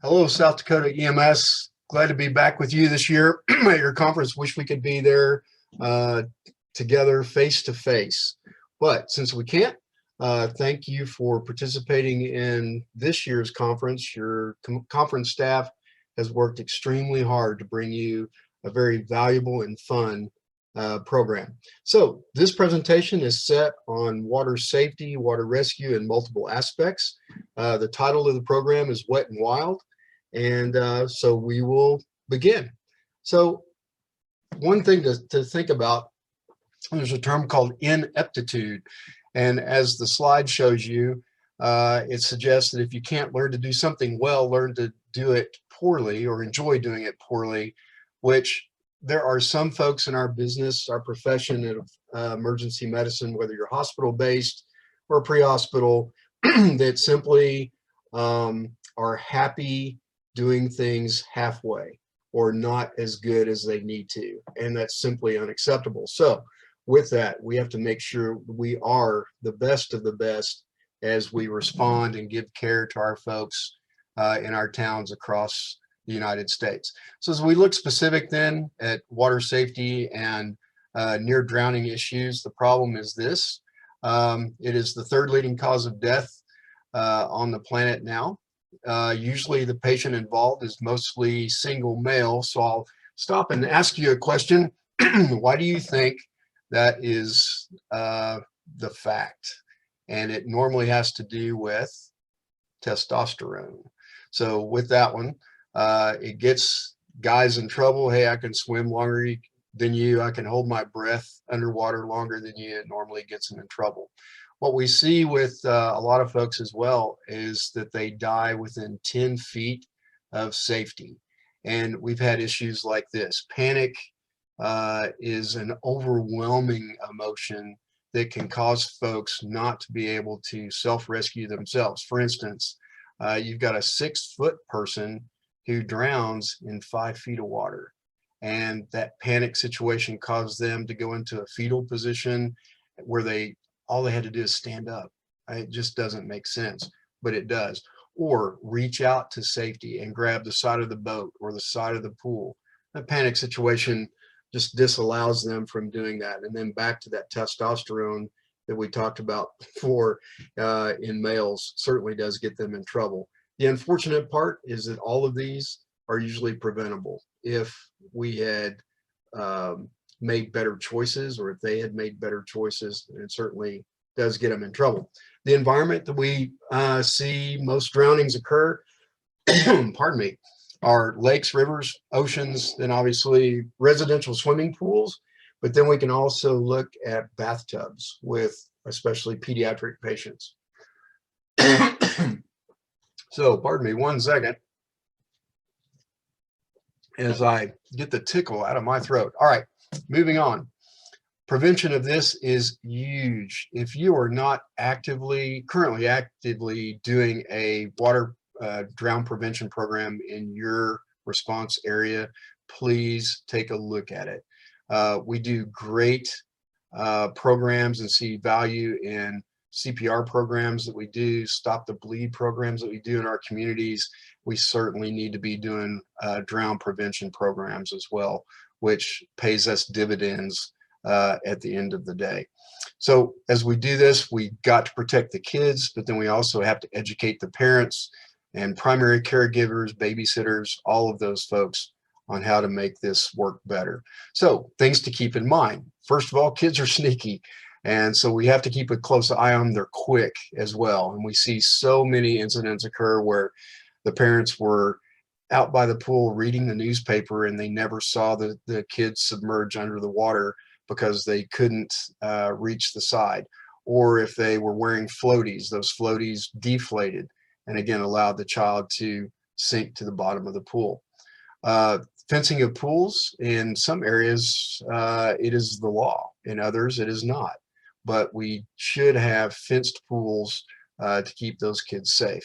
Hello, South Dakota EMS. Glad to be back with you this year at your conference. Wish we could be there uh, together face to face. But since we can't, thank you for participating in this year's conference. Your conference staff has worked extremely hard to bring you a very valuable and fun program. So this presentation is set on water safety, water rescue, and multiple aspects. The title of the program is Wet and Wild. And so we will begin. So one thing to think about, there's a term called ineptitude. And as the slide shows you, it suggests that if you can't learn to do something well, learn to do it poorly or enjoy doing it poorly, which there are some folks in our business, our profession of emergency medicine, whether you're hospital-based or pre-hospital, that simply are happy doing things halfway or not as good as they need to, and that's simply unacceptable. So with that, we have to make sure we are the best of the best as we respond and give care to our folks in our towns across the United States. So as we look specific then at water safety and near drowning issues, the problem is this. It is the third leading cause of death on the planet now. Usually the patient involved is mostly single male. So I'll stop and ask you a question. Why do you think that is the fact? And it normally has to do with testosterone. So with that one, it gets guys in trouble. Hey, I can swim longer than you. I can hold my breath underwater longer than you. It normally gets them in trouble. What we see with a lot of folks as well is that they die within 10 feet of safety. And we've had issues like this. Panic is an overwhelming emotion that can cause folks not to be able to self-rescue themselves. For instance, you've got a 6-foot person who drowns in 5 feet of water. And that panic situation caused them to go into a fetal position where all they had to do is stand up. It just doesn't make sense, but it does. Or reach out to safety and grab the side of the boat or the side of the pool. That panic situation just disallows them from doing that. And then back to that testosterone that we talked about before in males certainly does get them in trouble. The unfortunate part is that all of these are usually preventable if we had made better choices, or if they had made better choices. And it certainly does get them in trouble. The environment that we see most drownings occur, pardon me, are lakes, rivers, oceans, and obviously residential swimming pools. But then we can also look at bathtubs with especially pediatric patients. So pardon me 1 second as I get the tickle out of my throat. All right, moving on. Prevention of this is huge. If you are not currently actively doing a water drown prevention program in your response area, please take a look at it. We do great programs and see value in CPR programs that we do, stop the bleed programs that we do in our communities. We certainly need to be doing drown prevention programs as well, which pays us dividends at the end of the day. So as we do this, we got to protect the kids, but then we also have to educate the parents and primary caregivers, babysitters, all of those folks on how to make this work better. So things to keep in mind. First of all, kids are sneaky. And so we have to keep a close eye on them. They're quick as well. And we see so many incidents occur where the parents were out by the pool reading the newspaper and they never saw the kids submerge under the water because they couldn't reach the side. Or if they were wearing floaties, those floaties deflated and again allowed the child to sink to the bottom of the pool. Fencing of pools, in some areas it is the law, in others it is not. But we should have fenced pools to keep those kids safe.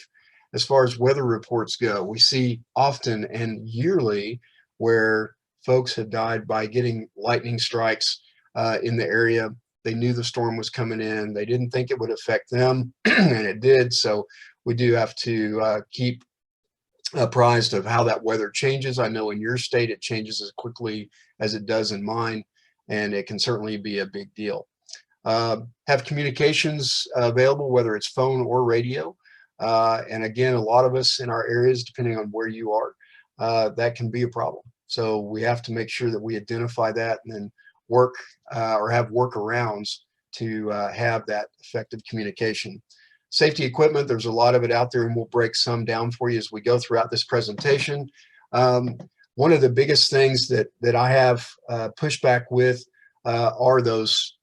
As far as weather reports go, we see often and yearly where folks have died by getting lightning strikes in the area. They knew the storm was coming in. They didn't think it would affect them, and it did. So we do have to keep apprised of how that weather changes. I know in your state it changes as quickly as it does in mine, and it can certainly be a big deal. Have communications available, whether it's phone or radio. And again, a lot of us in our areas, depending on where you are, that can be a problem. So we have to make sure that we identify that and then work or have workarounds to have that effective communication. Safety equipment, there's a lot of it out there, and we'll break some down for you as we go throughout this presentation. One of the biggest things that I have pushback with are those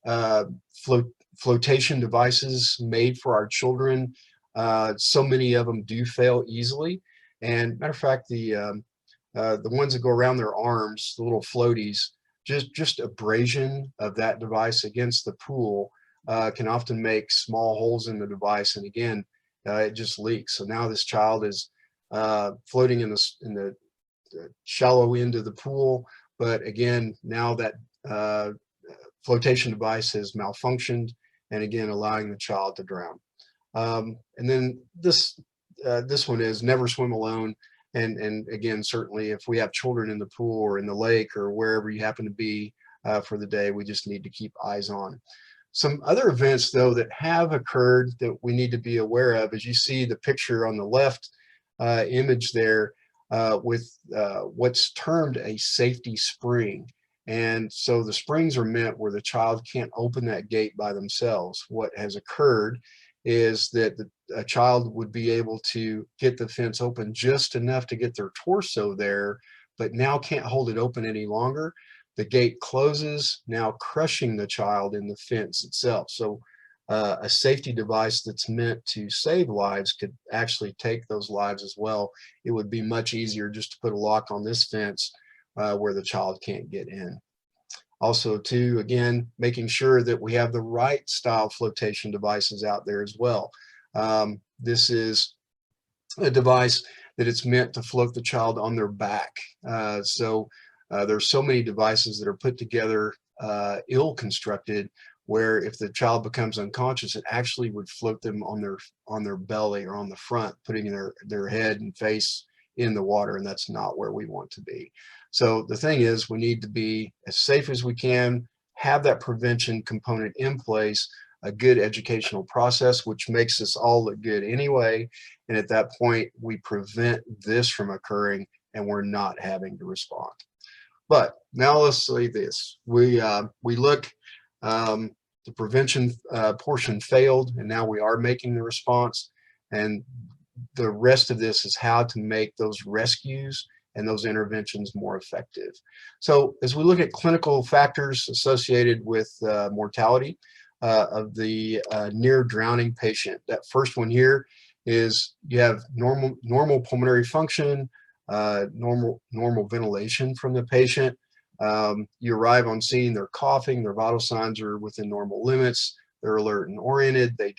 flotation devices made for our children. So many of them do fail easily. And matter of fact, the ones that go around their arms, the little floaties, just abrasion of that device against the pool can often make small holes in the device. And again, it just leaks. So now this child is floating in the shallow end of the pool. But again, now that flotation device has malfunctioned, and again, allowing the child to drown. And then this one is never swim alone. And again, certainly if we have children in the pool or in the lake or wherever you happen to be for the day, we just need to keep eyes on. Some other events, though, that have occurred that we need to be aware of, as you see the picture on the left image there with what's termed a safety spring. And so the springs are meant where the child can't open that gate by themselves. What has occurred is that a child would be able to get the fence open just enough to get their torso there, but now can't hold it open any longer. The gate closes, now crushing the child in the fence itself. So a safety device that's meant to save lives could actually take those lives as well. It would be much easier just to put a lock on this fence where the child can't get in. Also, too, again, making sure that we have the right style flotation devices out there as well. This is a device that it's meant to float the child on their back. There's so many devices that are put together ill-constructed, where if the child becomes unconscious, it actually would float them on their belly or on the front, putting their head and face in the water, and that's not where we want to be. So the thing is, we need to be as safe as we can, have that prevention component in place, a good educational process, which makes us all look good anyway. And at that point, we prevent this from occurring and we're not having to respond. But now let's say this, we look, the prevention portion failed, and now we are making the response. And the rest of this is how to make those rescues and those interventions more effective. So as we look at clinical factors associated with mortality of the near drowning patient, that first one here is you have normal pulmonary function, normal ventilation from the patient. You arrive on scene, they're coughing, their vital signs are within normal limits, they're alert and oriented, they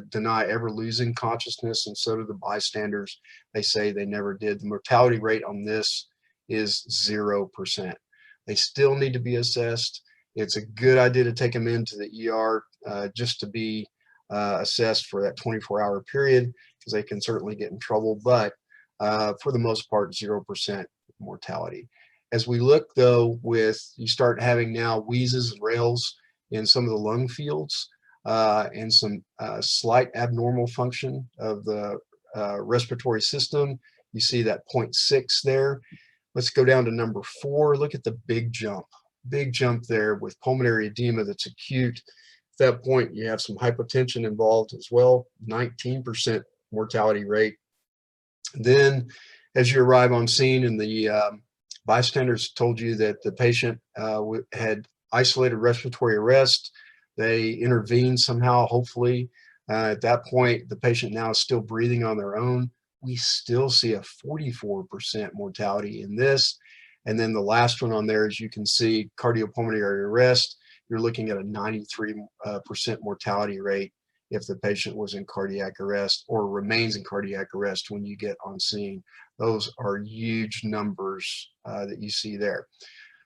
deny ever losing consciousness, and so do the bystanders. They say they never did. The mortality rate on this is 0%. They still need to be assessed. It's a good idea to take them into the ER just to be assessed for that 24-hour period, because they can certainly get in trouble, but for the most part, 0% mortality. As we look, though, you start having now wheezes and rails in some of the lung fields, and some slight abnormal function of the respiratory system. You see that 0.6 there. Let's go down to number 4. Look at the big jump there with pulmonary edema that's acute. At that point, you have some hypotension involved as well, 19% mortality rate. Then as you arrive on scene and the bystanders told you that the patient had isolated respiratory arrest, they intervened somehow, hopefully. At that point, the patient now is still breathing on their own. We still see a 44% mortality in this. And then the last one on there, as you can see, cardiopulmonary arrest, you're looking at a 93% mortality rate if the patient was in cardiac arrest or remains in cardiac arrest when you get on scene. Those are huge numbers that you see there.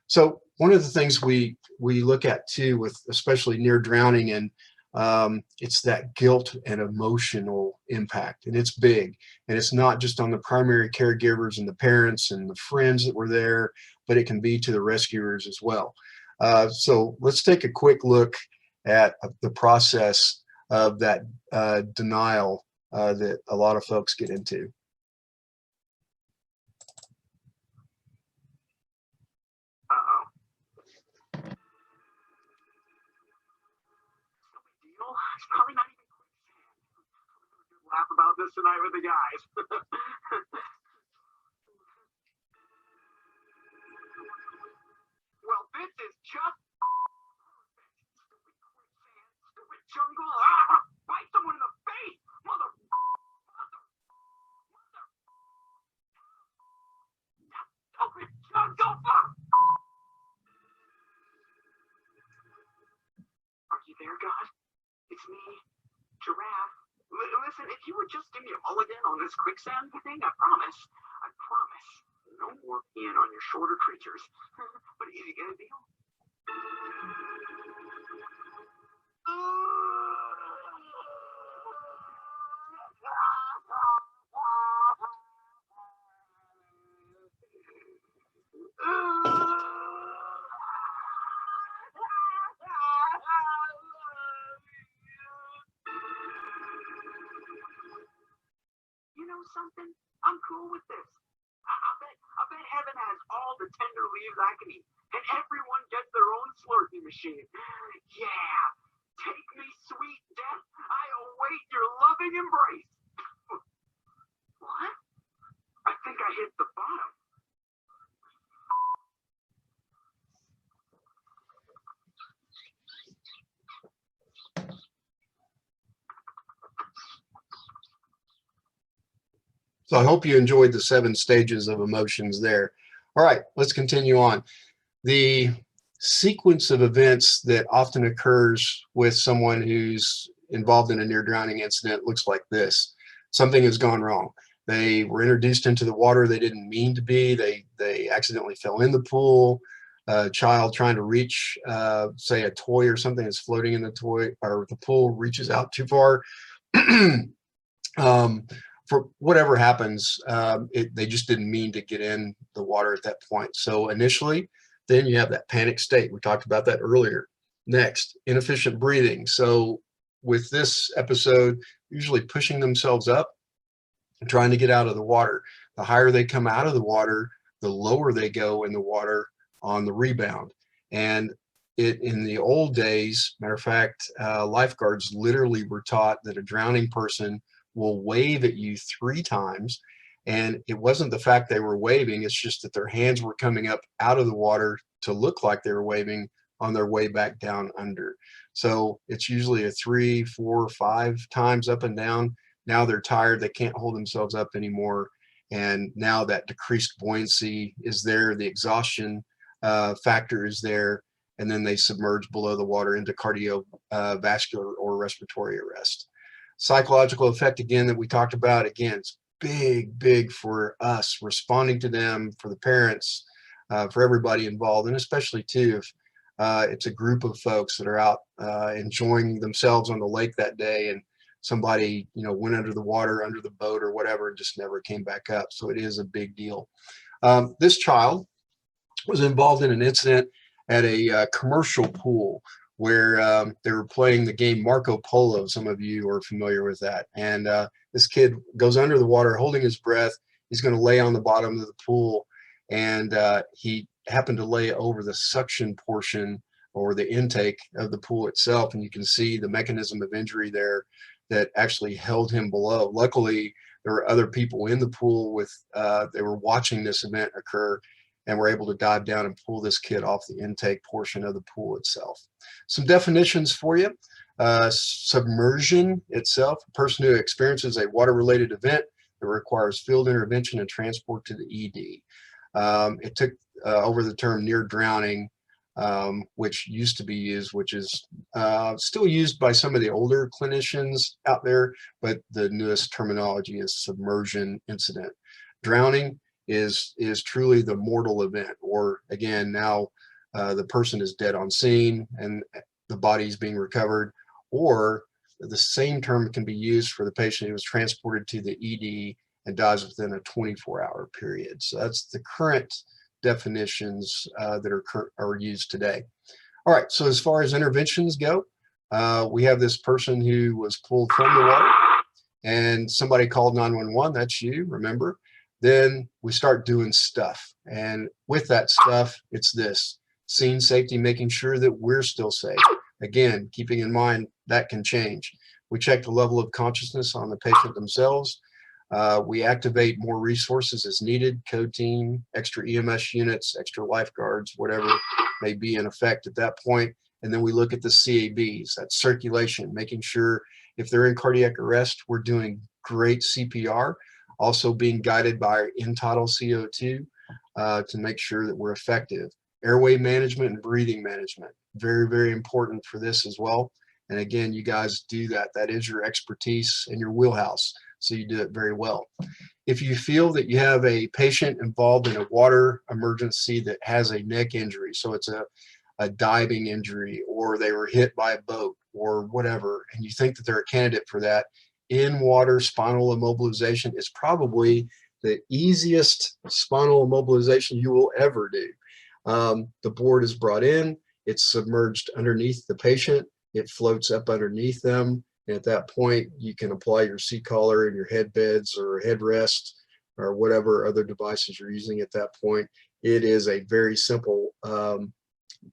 So one of the things we look at too, with especially near drowning, and it's that guilt and emotional impact, and it's big. And it's not just on the primary caregivers and the parents and the friends that were there, but it can be to the rescuers as well. So let's take a quick look at the process of that denial that a lot of folks get into. Probably not even laugh about this tonight with the guys. Well, this is just stupid jungle. Bite someone in the face, mother. Stupid jungle. Are you there, God? It's me, Giraffe. Listen, if you would just give me a mulligan on this quicksand thing, I promise, no more peeing on your shorter creatures. But is he gonna deal? You know something? I'm cool with this. I bet heaven has all the tender leaves I can eat, and everyone gets their own Slurpee machine. Yeah, take me, sweet death. I await your loving embrace. What? I think I hit the bottom. So I hope you enjoyed the 7 stages of emotions there. All right, let's continue on. The sequence of events that often occurs with someone who's involved in a near drowning incident looks like this. Something has gone wrong. They were introduced into the water they didn't mean to be. They accidentally fell in the pool. A child trying to reach, say, a toy or something that's floating in the toy or the pool reaches out too far. For whatever happens, they just didn't mean to get in the water at that point. So initially, then you have that panic state. We talked about that earlier. Next, inefficient breathing. So with this episode, usually pushing themselves up and trying to get out of the water. The higher they come out of the water, the lower they go in the water on the rebound. And in the old days, matter of fact, lifeguards literally were taught that a drowning person will wave at you 3 times. And it wasn't the fact they were waving, it's just that their hands were coming up out of the water to look like they were waving on their way back down under. So it's usually a 3, 4, 5 times up and down. Now they're tired, they can't hold themselves up anymore. And now that decreased buoyancy is there, the exhaustion factor is there, and then they submerge below the water into cardiovascular or respiratory arrest. Psychological effect, again, that we talked about, again, it's big for us, responding to them, for the parents, for everybody involved, and especially too if it's a group of folks that are out enjoying themselves on the lake that day, and somebody went under the water, under the boat or whatever, and just never came back up. So it is a big deal. This child was involved in an incident at a commercial pool where they were playing the game Marco Polo. Some of you are familiar with that. And this kid goes under the water holding his breath. He's going to lay on the bottom of the pool, and he happened to lay over the suction portion or the intake of the pool itself, and you can see the mechanism of injury there that actually held him below. Luckily, there were other people in the pool with they were watching this event occur, and were able to dive down and pull this kid off the intake portion of the pool itself. Some definitions for you. Submersion itself, a person who experiences a water-related event that requires field intervention and transport to the ED. It took over the term near drowning, which used to be used, which is still used by some of the older clinicians out there, but the newest terminology is submersion incident. Drowning is truly the mortal event, or again, now the person is dead on scene and the body is being recovered, or the same term can be used for the patient who was transported to the ED and dies within a 24-hour period. So that's the current definitions that are used today. All right, so as far as interventions go, we have this person who was pulled from the water and somebody called 911, that's you, remember? Then we start doing stuff. And with that stuff, it's this: scene safety, making sure that we're still safe. Again, keeping in mind that can change. We check the level of consciousness on the patient themselves. We activate more resources as needed, code team, extra EMS units, extra lifeguards, whatever may be in effect at that point. And then we look at the CABs, that's circulation, making sure if they're in cardiac arrest, we're doing great CPR, also being guided by our in-tidal CO2 to make sure that we're effective. Airway management and breathing management, very, very important for this as well. And again, you guys do that. That is your expertise and your wheelhouse, so you do it very well. If you feel that you have a patient involved in a water emergency that has a neck injury, so it's a diving injury, or they were hit by a boat or whatever, and you think that they're a candidate for that, in-water spinal immobilization is probably the easiest spinal immobilization you will ever do. The board is brought in, it's submerged underneath the patient, it floats up underneath them, and at that point you can apply your C-collar and your head beds or headrest or whatever other devices you're using at that point. It is a very simple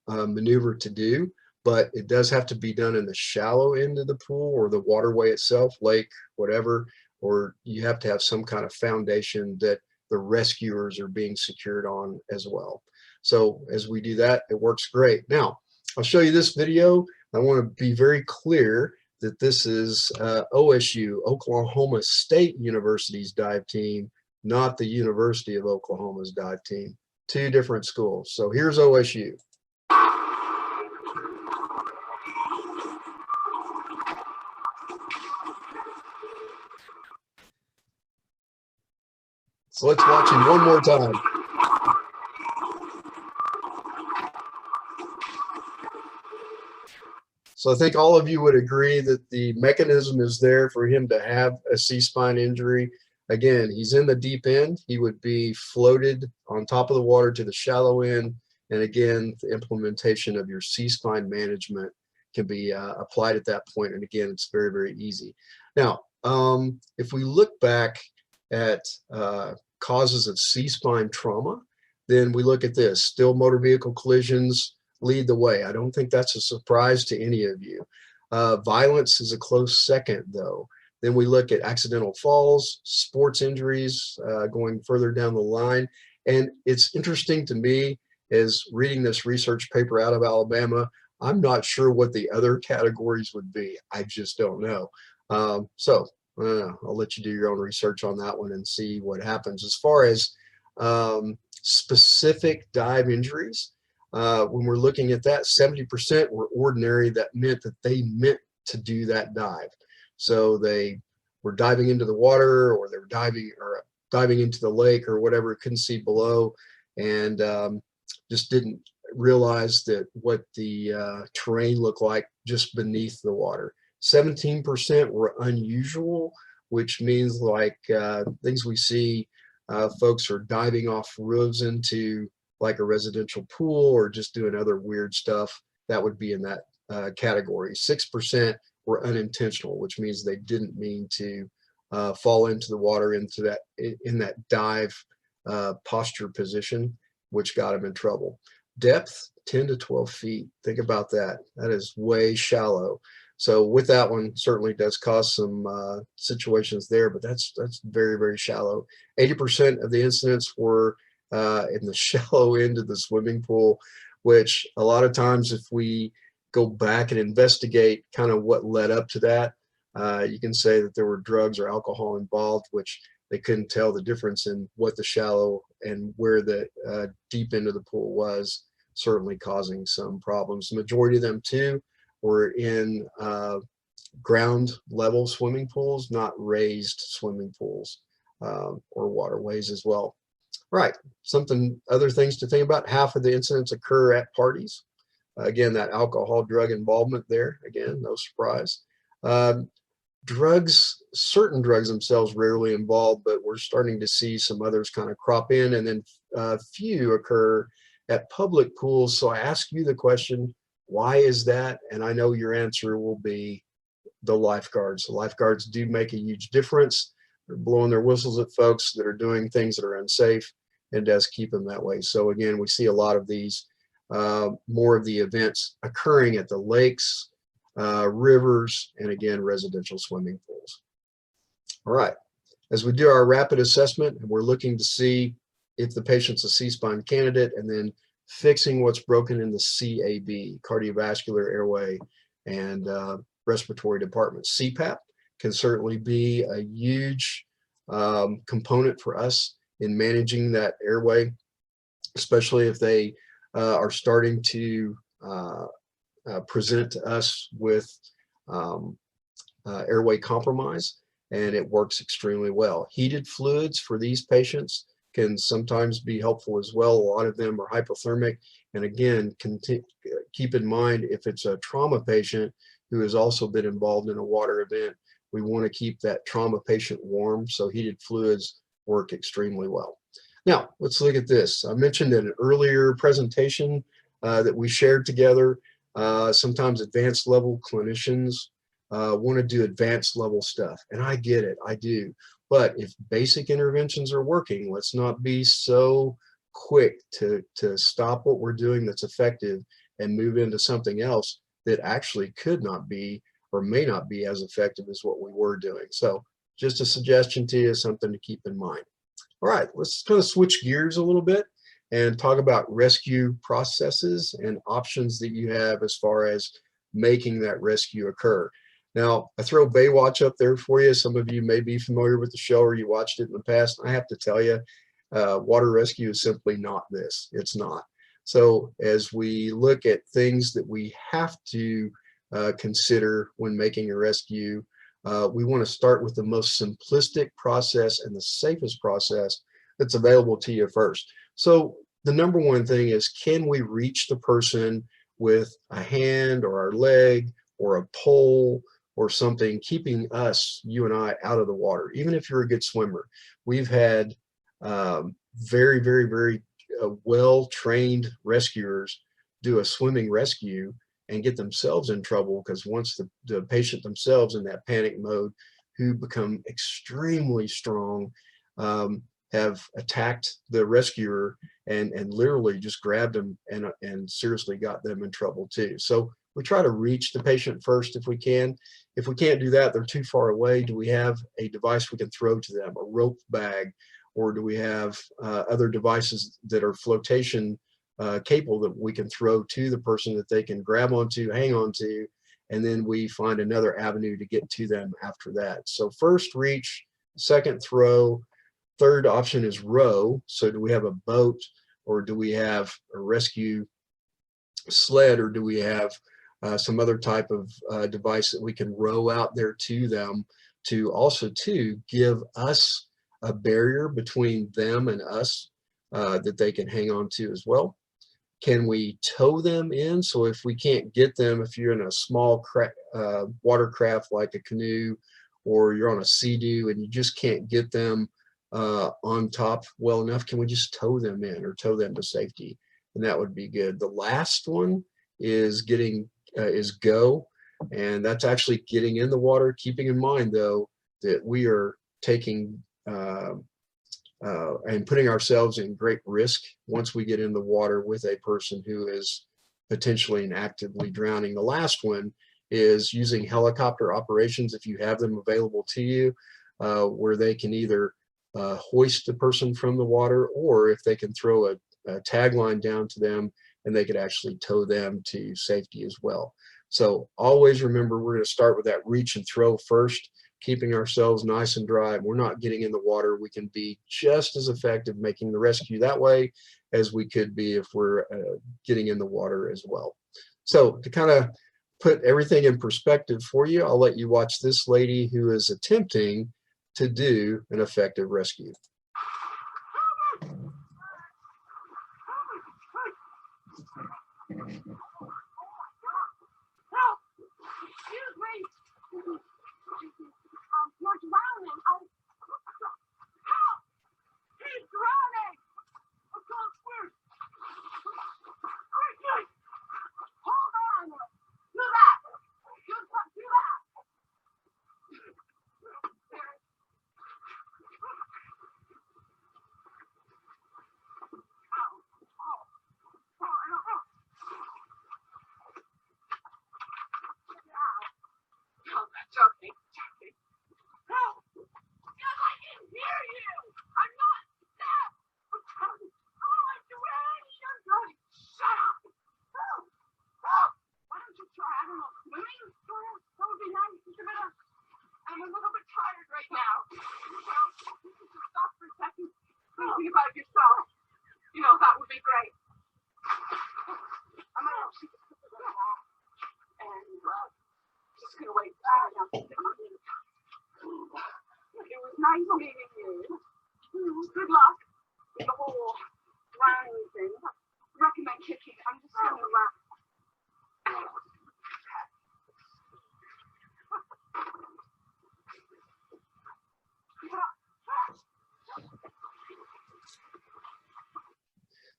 maneuver to do, but it does have to be done in the shallow end of the pool or the waterway itself, lake, whatever, or you have to have some kind of foundation that the rescuers are being secured on as well. So as we do that, it works great. Now, I'll show you this video. I want to be very clear that this is OSU, Oklahoma State University's dive team, not the University of Oklahoma's dive team. Two different schools. So here's OSU. So let's watch him one more time. So I think all of you would agree that the mechanism is there for him to have a C-spine injury. Again, he's in the deep end. He would be floated on top of the water to the shallow end. And again, the implementation of your C-spine management can be applied at that point. And again, it's very, very easy. Now, if we look back at causes of C-spine trauma, then we look at this: still motor vehicle collisions lead the way. I don't think that's a surprise to any of you. Violence is a close second, though. Then we look at accidental falls, sports injuries, going further down the line. And it's interesting to me, as reading this research paper out of Alabama, I'm not sure what the other categories would be. I just don't know. I'll let you do your own research on that one and see what happens. As far as specific dive injuries, when we're looking at that, 70% were ordinary. That meant that they meant to do that dive. So they were diving into the water, or they were diving into the lake or whatever, couldn't see below, and just didn't realize that what the terrain looked like just beneath the water. 17% were unusual, which means like things we see folks are diving off roofs into like a residential pool, or just doing other weird stuff. That would be in that category. 6% were unintentional, which means they didn't mean to fall into the water in that dive posture position, which got them in trouble. Depth, 10 to 12 feet. Think about that. That is way shallow. So with that one, certainly does cause some situations there, but that's very, very shallow. 80% of the incidents were in the shallow end of the swimming pool, which a lot of times if we go back and investigate kind of what led up to that, you can say that there were drugs or alcohol involved, which they couldn't tell the difference in what the shallow and where the deep end of the pool was, certainly causing some problems. The majority of them too were in ground level swimming pools, not raised swimming pools or waterways as well. Right, other things to think about: half of the incidents occur at parties. Again, that alcohol drug involvement there, again, no surprise. Drugs, certain drugs themselves rarely involved, but we're starting to see some others kind of crop in, and then few occur at public pools. So I ask you the question, why is that? And I know your answer will be the lifeguards. The lifeguards do make a huge difference. They're blowing their whistles at folks that are doing things that are unsafe, and does keep them that way. So again, we see a lot of these, more of the events occurring at the lakes, rivers, and again, residential swimming pools. All right, as we do our rapid assessment, we're looking to see if the patient's a C-spine candidate, and then fixing what's broken in the CAB, cardiovascular, airway, and respiratory department. CPAP can certainly be a huge component for us in managing that airway, especially if they are starting to present to us with airway compromise, and it works extremely well. Heated fluids for these patients can sometimes be helpful as well. A lot of them are hypothermic, and again, keep in mind, if it's a trauma patient who has also been involved in a water event, we want to keep that trauma patient warm, so heated fluids work extremely well. Now, let's look at this. I mentioned in an earlier presentation that we shared together, sometimes advanced level clinicians want to do advanced level stuff, and I get it, I do. But if basic interventions are working, let's not be so quick to stop what we're doing that's effective and move into something else that actually could not be or may not be as effective as what we were doing. So just a suggestion to you, something to keep in mind. All right, let's kind of switch gears a little bit and talk about rescue processes and options that you have as far as making that rescue occur. Now, I throw Baywatch up there for you. Some of you may be familiar with the show or you watched it in the past. I have to tell you, water rescue is simply not this. It's not. So as we look at things that we have to consider when making a rescue, we want to start with the most simplistic process and the safest process that's available to you first. So the number one thing is, can we reach the person with a hand or our leg or a pole or something, keeping us, you and I, out of the water, even if you're a good swimmer. We've had very, very, very well-trained rescuers do a swimming rescue and get themselves in trouble, because once the patient themselves in that panic mode, who become extremely strong, have attacked the rescuer and literally just grabbed them and seriously got them in trouble too. So we try to reach the patient first if we can. If we can't do that, they're too far away, do we have a device we can throw to them, a rope bag, or do we have other devices that are flotation capable that we can throw to the person that they can grab onto, hang on to, and then we find another avenue to get to them after that. So first reach, second throw, third option is row. So do we have a boat, or do we have a rescue sled, or do we have some other type of device that we can row out there to them, to also to give us a barrier between them and us that they can hang on to as well. Can we tow them in? So if we can't get them, if you're in a small watercraft like a canoe, or you're on a sea-doo and you just can't get them on top well enough, can we just tow them in or tow them to safety? And that would be good. The last one is go, and that's actually getting in the water, keeping in mind though that we are taking and putting ourselves in great risk once we get in the water with a person who is potentially and actively drowning. The last one is using helicopter operations, if you have them available to you, where they can either hoist the person from the water, or if they can throw a tagline down to them and they could actually tow them to safety as well. So always remember, we're going to start with that reach and throw first, keeping ourselves nice and dry. We're not getting in the water. We can be just as effective making the rescue that way as we could be if we're getting in the water as well. So to kind of put everything in perspective for you, I'll let you watch this lady who is attempting to do an effective rescue.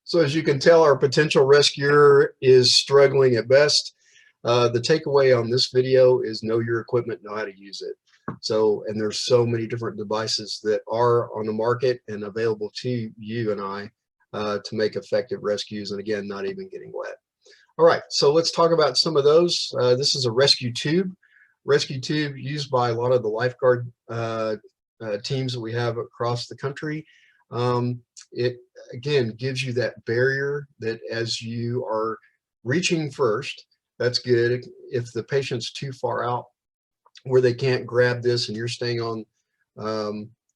So as you can tell, our potential rescuer is struggling at best. The takeaway on this video is know your equipment, know how to use it. So, and there's so many different devices that are on the market and available to you and I to make effective rescues, and again, not even getting wet. All right, so let's talk about some of those. This is a rescue tube. Rescue tube used by a lot of the lifeguard teams that we have across the country. It again gives you that barrier that as you are reaching first, that's good. If the patient's too far out where they can't grab this and you're staying on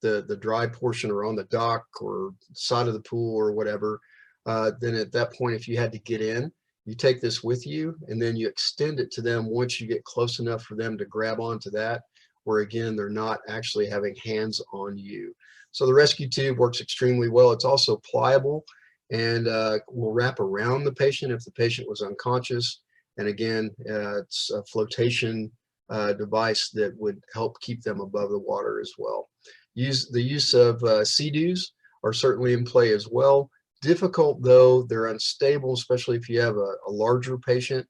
the dry portion or on the dock or side of the pool or whatever, then at that point, if you had to get in, you take this with you and then you extend it to them once you get close enough for them to grab onto that, where again, they're not actually having hands on you. So the rescue tube works extremely well. It's also pliable and will wrap around the patient if the patient was unconscious. And again, it's a flotation device that would help keep them above the water as well. The use of sea-doos are certainly in play as well. Difficult though, they're unstable, especially if you have a larger patient.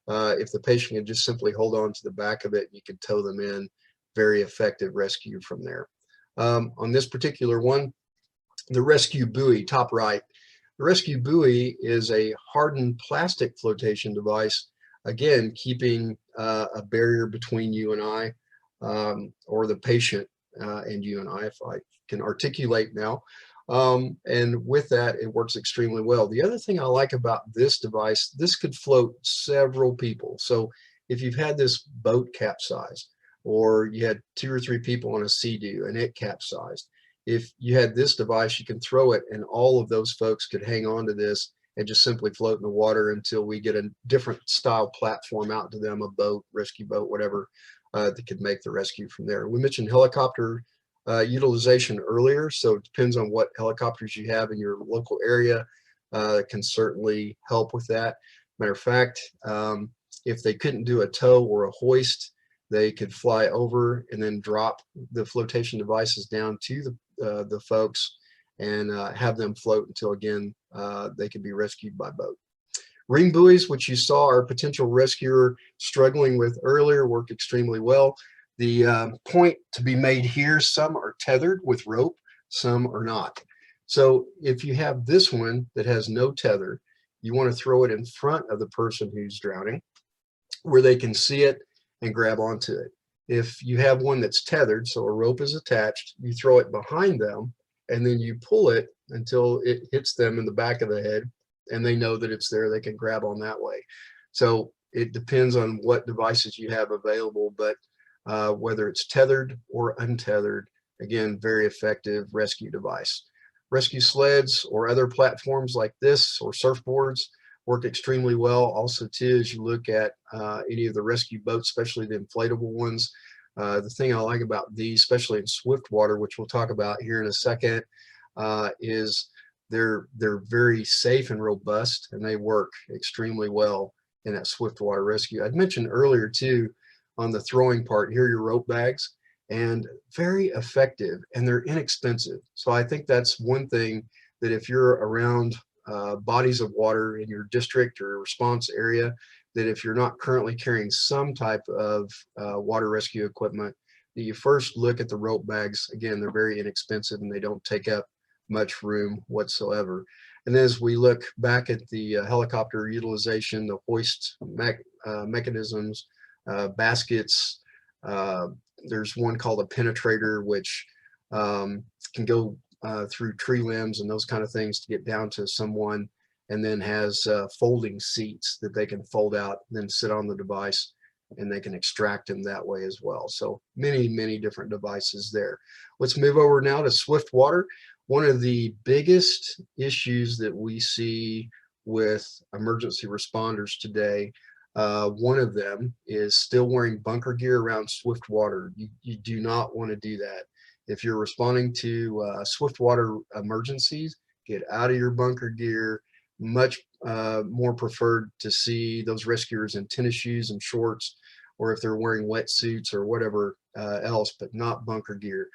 If the patient can just simply hold on to the back of it, you can tow them in. Very effective rescue from there. On this particular one, the rescue buoy, top right. The rescue buoy is a hardened plastic flotation device, again, keeping a barrier between you and I, or the patient and you and I, if I can articulate now. And with that, it works extremely well. The other thing I like about this device, this could float several people. So if you've had this boat capsize, or you had 2 or 3 people on a sea-doo and it capsized, if you had this device, you can throw it and all of those folks could hang on to this and just simply float in the water until we get a different style platform out to them, a boat, rescue boat, whatever, that could make the rescue from there. We mentioned helicopter utilization earlier, so it depends on what helicopters you have in your local area. Can certainly help with that. Matter of fact, if they couldn't do a tow or a hoist, they could fly over and then drop the flotation devices down to the folks and have them float until again they can be rescued by boat. Ring buoys, which you saw our potential rescuer struggling with earlier, work extremely well. The point to be made here, some are tethered with rope, some are not. So if you have this one that has no tether, you want to throw it in front of the person who's drowning where they can see it and grab onto it. If you have one that's tethered, so a rope is attached, you throw it behind them and then you pull it until it hits them in the back of the head and they know that it's there, they can grab on that way. So it depends on what devices you have available, but whether it's tethered or untethered, again, very effective rescue device. Rescue sleds or other platforms like this or surfboards work extremely well. Also too, as you look at any of the rescue boats, especially the inflatable ones, the thing I like about these, especially in swift water, which we'll talk about here in a second, is they're very safe and robust, and they work extremely well in that swift water rescue. I'd mentioned earlier too, on the throwing part, here are your rope bags, and very effective, and they're inexpensive. So I think that's one thing that if you're around bodies of water in your district or response area, that if you're not currently carrying some type of water rescue equipment, that you first look at the rope bags. Again, they're very inexpensive and they don't take up much room whatsoever. And then as we look back at the helicopter utilization, the hoist mechanisms, baskets, there's one called a penetrator, which can go through tree limbs and those kind of things to get down to someone, and then has folding seats that they can fold out, then sit on the device, and they can extract them that way as well. So many different devices there. Let's move over now to swift water. One of the biggest issues that we see with emergency responders today, one of them is still wearing bunker gear around swift water. You do not want to do that. If you're responding to swift water emergencies, get out of your bunker gear. Much more preferred to see those rescuers in tennis shoes and shorts, or if they're wearing wetsuits or whatever else, but not bunker gear.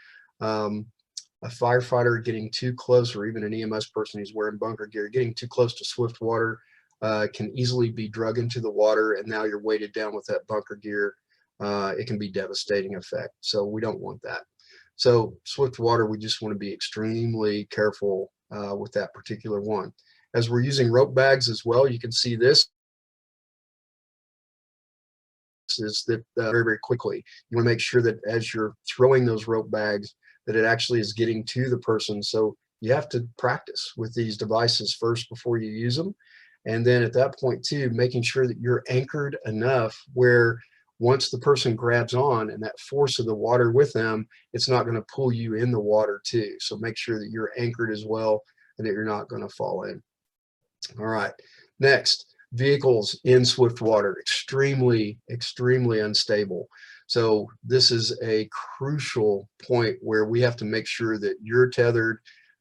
A firefighter getting too close, or even an EMS person who's wearing bunker gear, getting too close to swift water can easily be drug into the water, and now you're weighted down with that bunker gear. It can be devastating effect. So we don't want that. So swift water, we just want to be extremely careful with that particular one. As we're using rope bags as well, you can see this is that very, very quickly. You want to make sure that as you're throwing those rope bags, that it actually is getting to the person. So you have to practice with these devices first before you use them. And then at that point too, making sure that you're anchored enough where once the person grabs on and that force of the water with them, it's not going to pull you in the water too. So make sure that you're anchored as well and that you're not going to fall in. All right, next, vehicles in swift water, extremely, extremely unstable. So this is a crucial point where we have to make sure that you're tethered,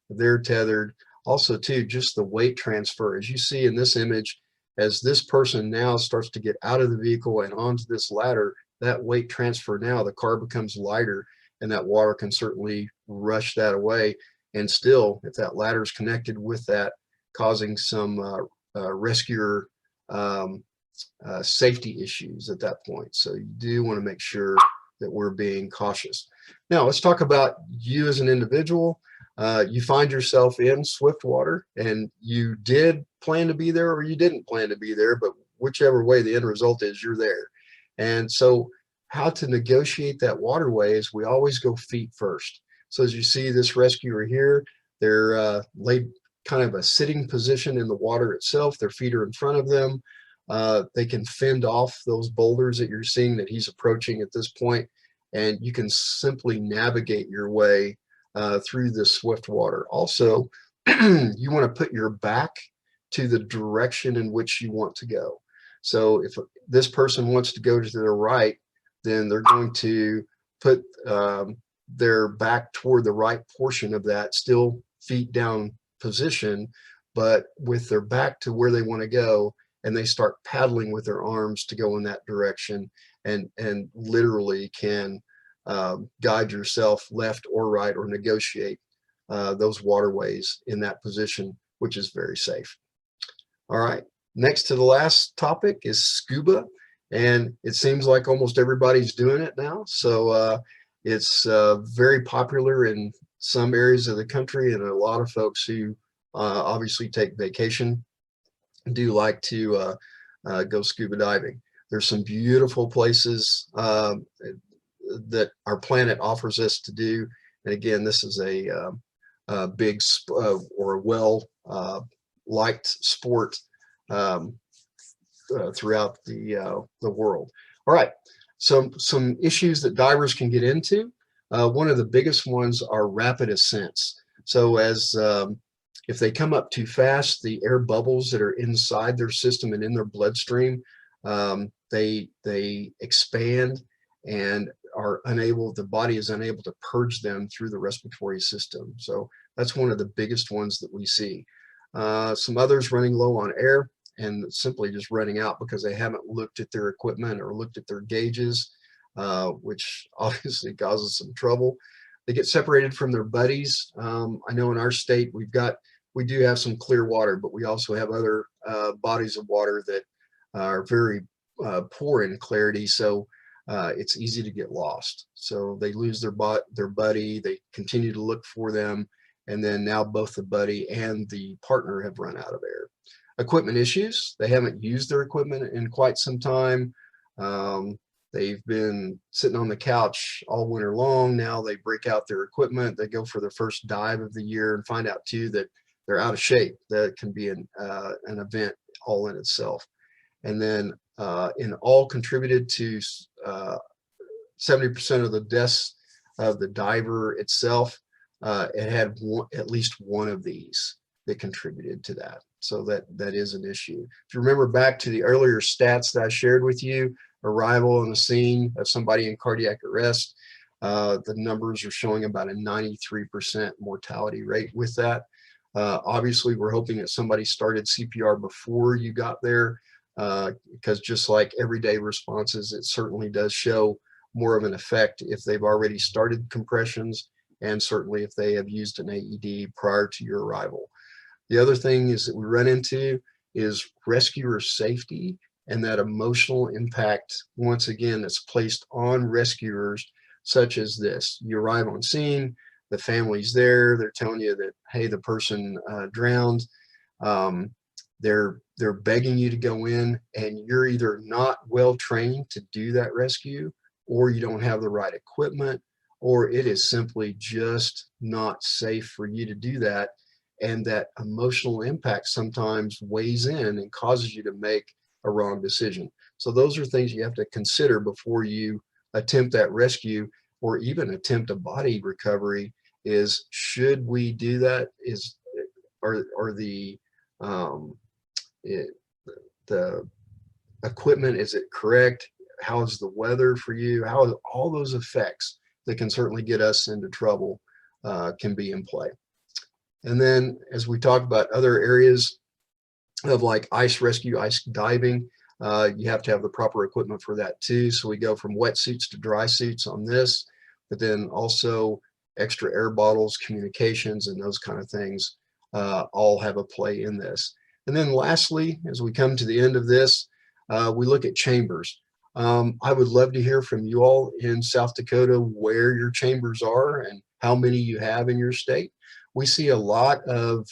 they're tethered. Also too, just the weight transfer. As you see in this image, as this person now starts to get out of the vehicle and onto this ladder, that weight transfer now, the car becomes lighter, and that water can certainly rush that away. And still, if that ladder is connected with that, causing some rescuer safety issues at that point. So you do want to make sure that we're being cautious. Now let's talk about you as an individual. You find yourself in swift water and you did plan to be there or you didn't plan to be there, but whichever way the end result is, you're there. And so how to negotiate that waterway is we always go feet first. So as you see this rescuer here, they're laid kind of a sitting position in the water itself. Their feet are in front of them. They can fend off those boulders that you're seeing that he's approaching at this point, and you can simply navigate your way through the swift water. Also, you want to put your back to the direction in which you want to go. So if this person wants to go to the right, then they're going to put their back toward the right portion of that, still feet down position, but with their back to where they want to go, and they start paddling with their arms to go in that direction, and literally can guide yourself left or right, or negotiate those waterways in that position, which is very safe. All right, next to the last topic is scuba, and it seems like almost everybody's doing it now. So it's very popular in some areas of the country, and a lot of folks who obviously take vacation do like to go scuba diving. There's some beautiful places that our planet offers us to do. And again, this is a big or a well liked sport throughout the world. All right, some issues that divers can get into. One of the biggest ones are rapid ascents. So as if they come up too fast, the air bubbles that are inside their system and in their bloodstream, they expand and are unable, the body is unable to purge them through the respiratory system. So that's one of the biggest ones that we see. Some others running low on air and simply just running out because they haven't looked at their equipment or looked at their gauges, which obviously causes some trouble. They get separated from their buddies. I know in our state we do have some clear water, but we also have other bodies of water that are very poor in clarity. So it's easy to get lost. So they lose their buddy, they continue to look for them, and then now both the buddy and the partner have run out of air. Equipment issues, they haven't used their equipment in quite some time. They've been sitting on the couch all winter long. Now they break out their equipment, they go for their first dive of the year and find out too that they're out of shape. That can be an event all in itself. And then in all contributed to 70% of the deaths of the diver itself, it had at least one of these that contributed to that. So that is an issue. If you remember back to the earlier stats that I shared with you, arrival on the scene of somebody in cardiac arrest, the numbers are showing about a 93% mortality rate with that. Obviously, we're hoping that somebody started CPR before you got there, because just like everyday responses, it certainly does show more of an effect if they've already started compressions, and certainly if they have used an AED prior to your arrival. The other thing is that we run into is rescuer safety and that emotional impact, once again, that's placed on rescuers, such as this. You arrive on scene, the family's there, they're telling you that, hey, the person drowned. Um, they're begging you to go in, and you're either not well trained to do that rescue, or you don't have the right equipment, or it is simply just not safe for you to do that. And that emotional impact sometimes weighs in and causes you to make a wrong decision. So those are things you have to consider before you attempt that rescue or even attempt a body recovery. Is, should we do that? Are the it, the equipment, is it correct? How is the weather for you? How is all those effects that can certainly get us into trouble can be in play. And then as we talk about other areas of like ice rescue, ice diving, you have to have the proper equipment for that too. So we go from wetsuits to dry suits on this, but then also extra air bottles, communications, and those kind of things all have a play in this. And then lastly, as we come to the end of this, we look at chambers. I would love to hear from you all in South Dakota where your chambers are and how many you have in your state. We see a lot of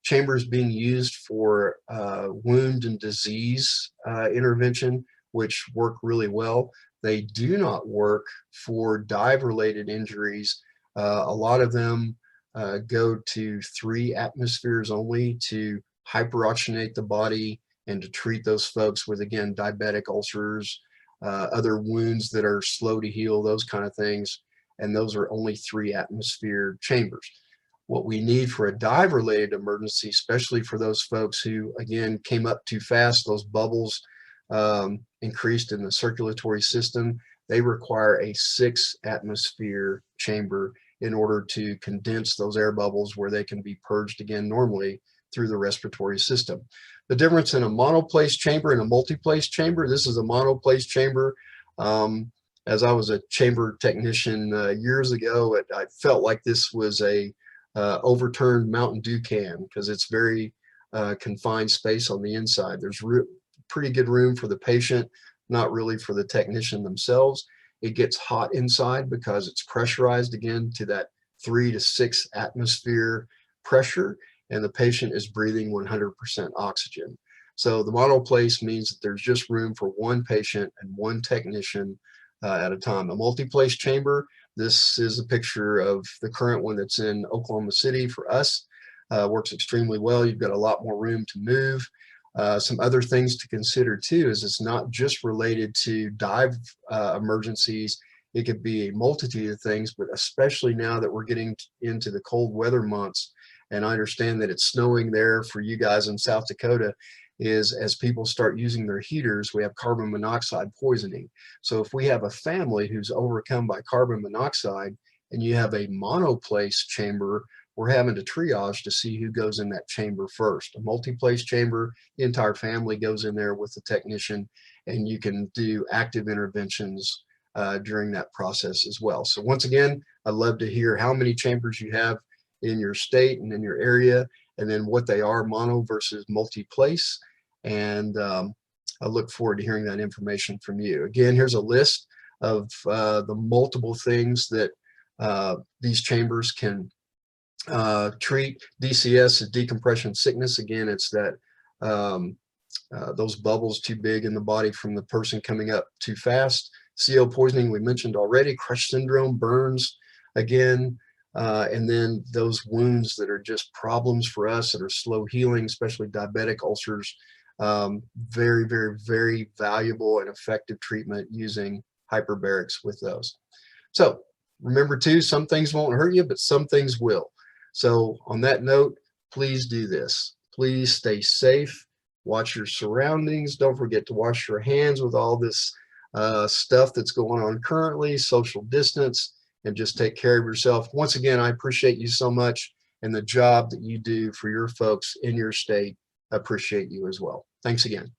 chambers being used for wound and disease intervention, which work really well. They do not work for dive-related injuries. A lot of them go to 3 atmospheres only to hyperoxygenate the body and to treat those folks with, again, diabetic ulcers, other wounds that are slow to heal, those kind of things. And those are only 3 atmosphere chambers. What we need for a dive-related emergency, especially for those folks who, again, came up too fast, those bubbles increased in the circulatory system, they require a 6 atmosphere chamber in order to condense those air bubbles where they can be purged again normally through the respiratory system. The difference in a monoplace chamber and a multiplace chamber, this is a monoplace chamber. As I was a chamber technician years ago, I felt like this was a overturned Mountain Dew can, because it's very confined space on the inside. There's pretty good room for the patient, not really for the technician themselves. It gets hot inside because it's pressurized again to that 3 to 6 atmosphere pressure, and the patient is breathing 100% oxygen. So the monoplace means that there's just room for 1 patient and 1 technician at a time. A multiplace chamber, this is a picture of the current one that's in Oklahoma City for us. Works extremely well. You've got a lot more room to move. Some other things to consider too is it's not just related to dive emergencies. It could be a multitude of things, but especially now that we're getting into the cold weather months, and I understand that it's snowing there for you guys in South Dakota, is as people start using their heaters, we have carbon monoxide poisoning. So if we have a family who's overcome by carbon monoxide and you have a monoplace chamber, we're having to triage to see who goes in that chamber first. A multi-place chamber, the entire family goes in there with the technician, and you can do active interventions during that process as well. So once again, I'd love to hear how many chambers you have in your state and in your area, and then what they are, mono versus multi-place. And I look forward to hearing that information from you. Again, here's a list of the multiple things that these chambers can treat. DCS is decompression sickness. Again, it's that those bubbles too big in the body from the person coming up too fast. CO poisoning, we mentioned already. Crush syndrome, burns, again. And then those wounds that are just problems for us that are slow healing, especially diabetic ulcers. Very, very, very valuable and effective treatment using hyperbarics with those. So remember too, some things won't hurt you, but some things will. So on that note, please do this. Please stay safe. Watch your surroundings. Don't forget to wash your hands with all this stuff that's going on currently, social distance, and just take care of yourself. Once again, I appreciate you so much. and the job that you do for your folks in your state appreciate you as well. Thanks again.